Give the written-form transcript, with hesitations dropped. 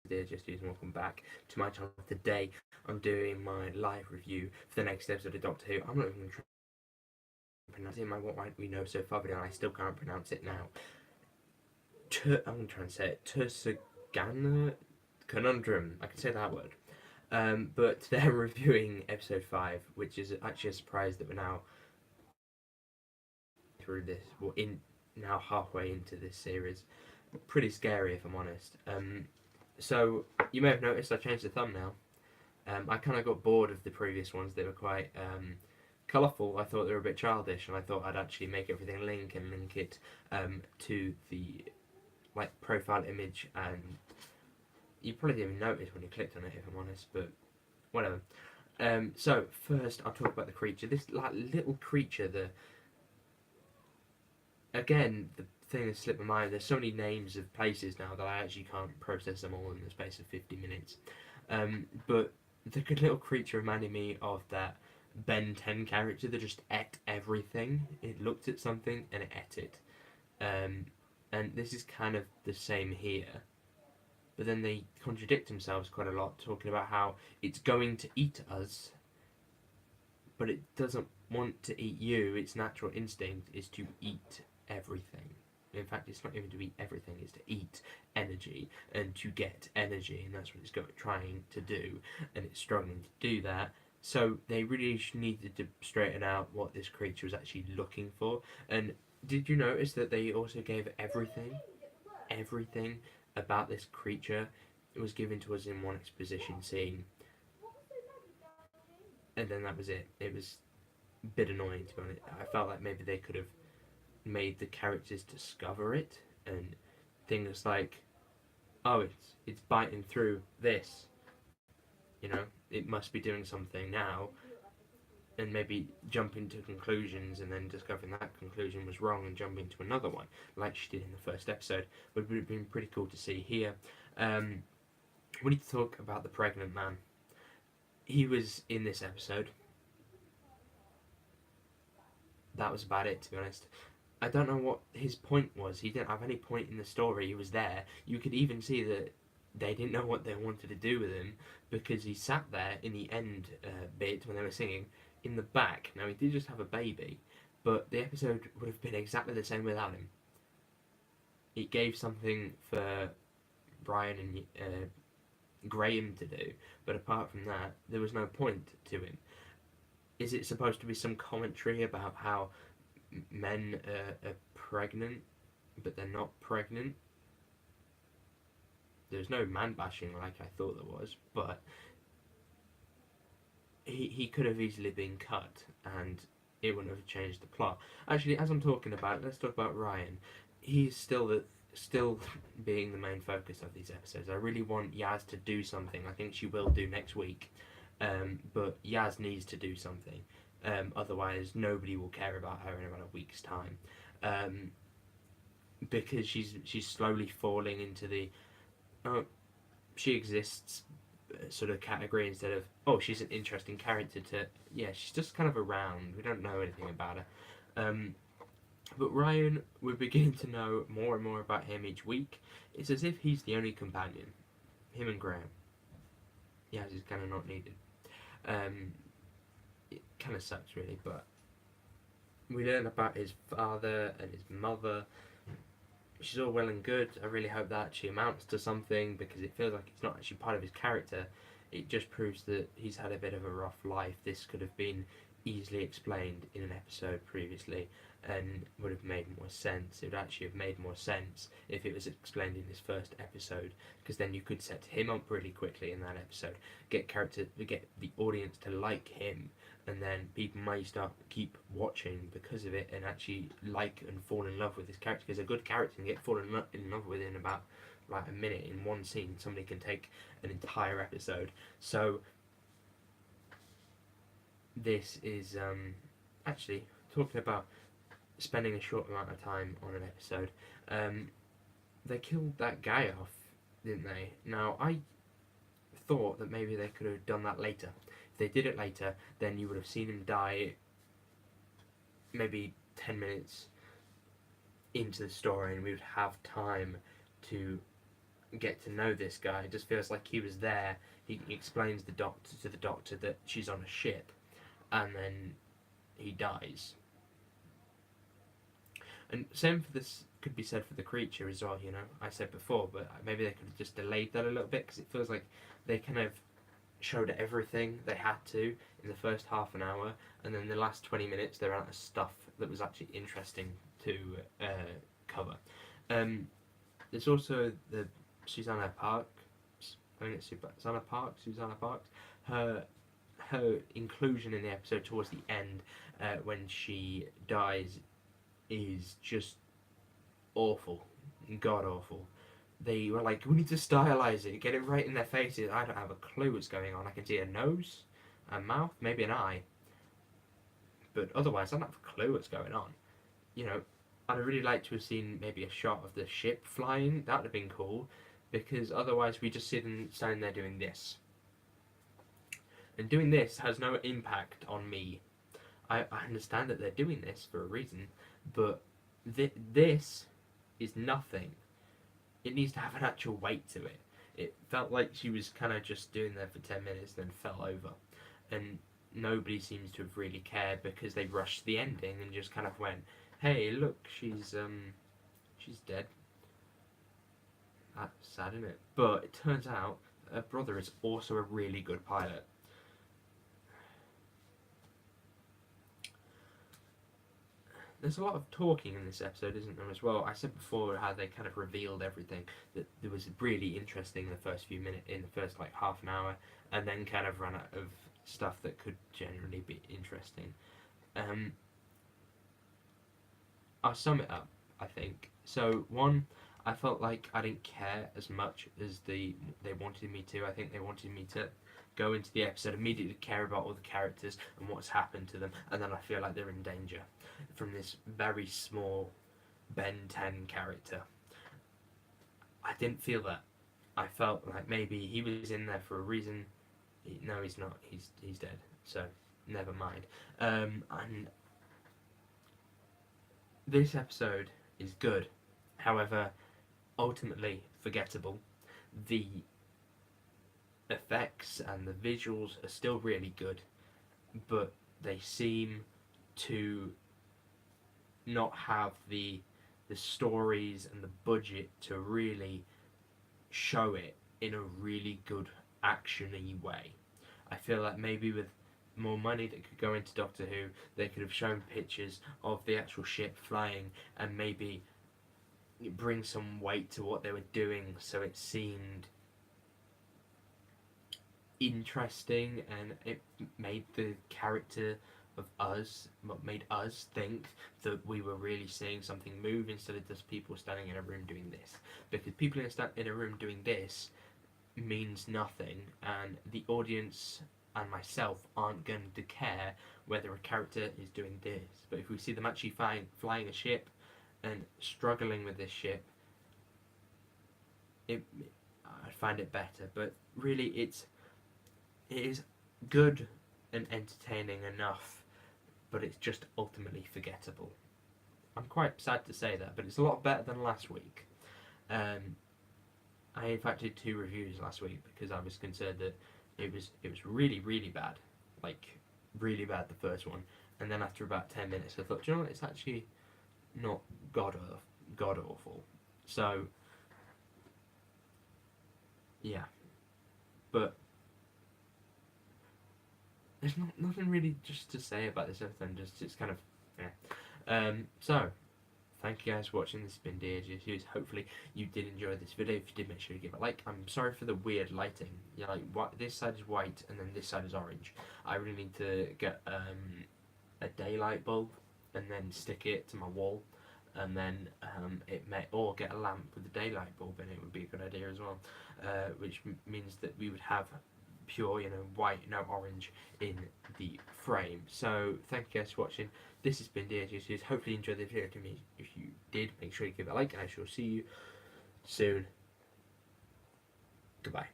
Dear Just Use, and welcome back to my channel. Today I'm doing my live review for the next episode of Doctor Who. I'm not even going to try and pronounce it in my What Might We Know So Far video, and I still can't pronounce it now. I'm going to try and say it. Tsuranga? Conundrum. I can say that word. But today I'm reviewing episode 5, which is actually a surprise that we're now through this, well, now halfway into this series. Pretty scary, if I'm honest. So you may have noticed I changed the thumbnail. I kind of got bored of the previous ones. They were quite colourful. I thought they were a bit childish, and I thought I'd actually make everything link it to the profile image. And you probably didn't even notice when you clicked on it, if I'm honest. But whatever. So first, I'll talk about the creature. This little creature. The thing that slipped my mind. There's so many names of places now that I actually can't process them all in the space of 50 minutes. But the little creature reminded me of that Ben 10 character that just ate everything. It looked at something and it ate it. And this is kind of the same here. But then they contradict themselves quite a lot, talking about how it's going to eat us, but it doesn't want to eat you. Its natural instinct is to eat everything. In fact, it's not even to eat everything, it's to eat energy and to get energy, and that's what it's trying to do, and it's struggling to do that. So they really needed to straighten out what this creature was actually looking for. And did you notice that they also gave everything about this creature? It was given to us in one exposition scene, and then that was it. It was a bit annoying, to be honest. I felt like maybe they could have made the characters discover it, and things like, oh, it's biting through this, it must be doing something now, and maybe jump into conclusions and then discovering that conclusion was wrong and jump into another one like she did in the first episode. Would have been pretty cool to see here. We need to talk about the pregnant man. He was in this episode. That was about it, to be honest. I don't know what his point was. He didn't have any point in the story. He was there. You could even see that they didn't know what they wanted to do with him, because he sat there in the end bit when they were singing in the back. Now, he did just have a baby, but the episode would have been exactly the same without him. It gave something for Brian and Graham to do, but apart from that, there was no point to him. Is it supposed to be some commentary about how men are pregnant, but they're not pregnant? There's no man bashing like I thought there was, but he could have easily been cut, and it wouldn't have changed the plot. Actually, as I'm talking about it, let's talk about Ryan. He's still being the main focus of these episodes. I really want Yaz to do something. I think she will do next week, but Yaz needs to do something. Otherwise, nobody will care about her in about a week's time, because she's slowly falling into the she exists sort of category, instead of, oh, she's an interesting character, to, yeah, she's just kind of around. We don't know anything about her. But Ryan, we're beginning to know more and more about him each week. It's as if he's the only companion. Him and Graham. Yeah, he's kind of not needed. It kind of sucks, really, but we learn about his father and his mother. Which is all well and good. I really hope that actually amounts to something, because it feels like it's not actually part of his character. It just proves that he's had a bit of a rough life. This could have been easily explained in an episode previously and would have made more sense. It would actually have made more sense if it was explained in this first episode, because then you could set him up really quickly in that episode, get the audience to like him, and then people may keep watching because of it and actually like and fall in love with this character, because a good character can get fallen in love with in about a minute. In one scene, somebody can take an entire episode. So this is actually talking about spending a short amount of time on an episode. They killed that guy off, didn't they? Now, I thought that maybe they could have done that later. If they did it later, then you would have seen him die maybe 10 minutes into the story, and we would have time to get to know this guy. It just feels like he was there. He explains to the doctor that she's on a ship, and then he dies. And same for this could be said for the creature as well. I said before, but maybe they could have just delayed that a little bit, because it feels like they kind of showed everything they had to in the first half an hour, and then the last 20 minutes they're out of stuff that was actually interesting to cover. There's also the Susanna Parks. I think it's Susanna Parks. Her inclusion in the episode towards the end, when she dies, is just awful, god awful. They were like, we need to stylize it, get it right in their faces. I don't have a clue what's going on. I can see a nose, a mouth, maybe an eye, but otherwise I don't have a clue what's going on. I'd really like to have seen maybe a shot of the ship flying. That would have been cool, because otherwise we just see them standing there doing this. And doing this has no impact on me. I understand that they're doing this for a reason, but this is nothing. It needs to have an actual weight to it. It felt like she was kind of just doing there for 10 minutes, then fell over. And nobody seems to have really cared, because they rushed the ending and just kind of went, hey, look, she's dead. That's sad, isn't it? But it turns out her brother is also a really good pilot. There's a lot of talking in this episode, isn't there, as well? I said before how they kind of revealed everything. That there was really interesting in the first few minutes, in the first like half an hour, and then kind of ran out of stuff that could generally be interesting. I'll sum it up, I think. So, one, I felt like I didn't care as much as they wanted me to. I think they wanted me to go into the episode immediately care about all the characters and what's happened to them, and then I feel like they're in danger from this very small Ben 10 character. I didn't feel that. I felt like maybe he was in there for a reason. No, he's not. He's dead. So never mind. And this episode is good, however, ultimately forgettable. The effects and the visuals are still really good, but they seem to not have the stories and the budget to really show it in a really good action-y way. I feel like maybe with more money that could go into Doctor Who, they could have shown pictures of the actual ship flying and maybe bring some weight to what they were doing, so it seemed interesting, and it made the character of us, what made us think that we were really seeing something move, instead of just people standing in a room doing this. Because people in a room doing this means nothing, and the audience and myself aren't going to care whether a character is doing this. But if we see them actually flying a ship and struggling with this ship, I find it better. But really, it is good and entertaining enough, but it's just ultimately forgettable. I'm quite sad to say that, but it's a lot better than last week. I in fact did 2 reviews last week because I was concerned that it was really, really bad, like really bad, the first one, and then after about 10 minutes I thought, do you know what, it's actually not god awful. So yeah, but there's nothing really just to say about this episode. Just it's kind of yeah. So thank you guys for watching. This has been DHS. Hopefully you did enjoy this video. If you did, make sure you give it a like. I'm sorry for the weird lighting. Yeah, like what, this side is white and then this side is orange. I really need to get a daylight bulb and then stick it to my wall, and then or get a lamp with a daylight bulb in it would be a good idea as well. Which means that we would have pure, white, no orange in the frame. So thank you guys for watching. This has been DHS. Hopefully you enjoyed the video. To me, if you did, make sure you give it a like, and I shall see you soon. Goodbye.